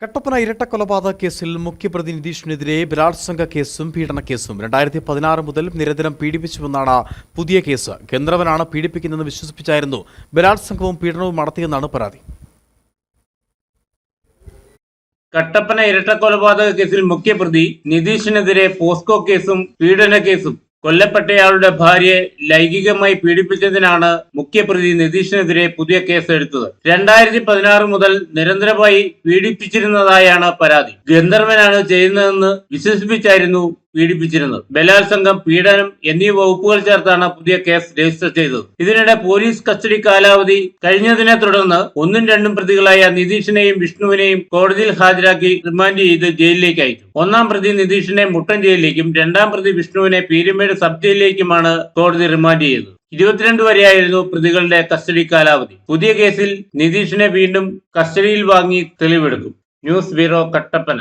കട്ടപ്പന ഇരട്ടക്കൊലപാതക കേസിൽ മുഖ്യപ്രതി നിതീഷിനെതിരെ ബലാത്സംഗ കേസും പീഡനക്കേസും 2016 മുതൽ നിരന്തരം പീഡിപ്പിച്ചുവെന്നാണ് പുതിയ കേസ്. ഗന്ധർവനാണ് പീഡിപ്പിക്കുന്നതെന്ന് വിശ്വസിപ്പിച്ചായിരുന്നു ബലാത്സംഗവും പീഡനവും നടത്തിയെന്നാണ് പരാതി. കട്ടപ്പന ഇരട്ടക്കൊലപാതക കേസിൽ മുഖ്യപ്രതി നിതീഷിനെതിരെ പോസ്കോ കേസും പീഡന കേസും കൊല്ലപ്പെട്ടയാളുടെ ഭാര്യയെ ലൈംഗികമായി പീഡിപ്പിച്ചതിനാണ് മുഖ്യപ്രതി നിതീഷിനെതിരെ പുതിയ കേസ് എടുത്തത്. 2016 മുതൽ നിരന്തരമായി പീഡിപ്പിച്ചിരുന്നതായാണ് പരാതി. ഗന്ധർവനാണ് ചെയ്യുന്നതെന്ന് വിശ്വസിപ്പിച്ചായിരുന്നു പീഡിപ്പിച്ചിരുന്നത്. ബലാത്സംഗം, പീഡനം എന്നീ വകുപ്പുകൾ ചേർത്താണ് പുതിയ കേസ് രജിസ്റ്റർ ചെയ്തത്. ഇതിനിടെ പോലീസ് കസ്റ്റഡി കാലാവധി കഴിഞ്ഞതിനെ തുടർന്ന് 1ഉം 2ഉം പ്രതികളായ നിതീഷിനെയും വിഷ്ണുവിനെയും കോടതിയിൽ ഹാജരാക്കി റിമാൻഡ് ചെയ്ത് ജയിലിലേക്ക് അയച്ചു. 1ാം പ്രതി നിതീഷിനെ മുട്ടൻ ജയിലിലേക്കും 2ാം പ്രതി വിഷ്ണുവിനെ പീരുമേട് സബ് ജയിലിലേക്കുമാണ് കോടതി റിമാൻഡ് ചെയ്തത്. 22 വരെയായിരുന്നു പ്രതികളുടെ കസ്റ്റഡി കാലാവധി. പുതിയ കേസിൽ നിതീഷിനെ വീണ്ടും കസ്റ്റഡിയിൽ വാങ്ങി തെളിവെടുക്കും. News bureau, Kattappana.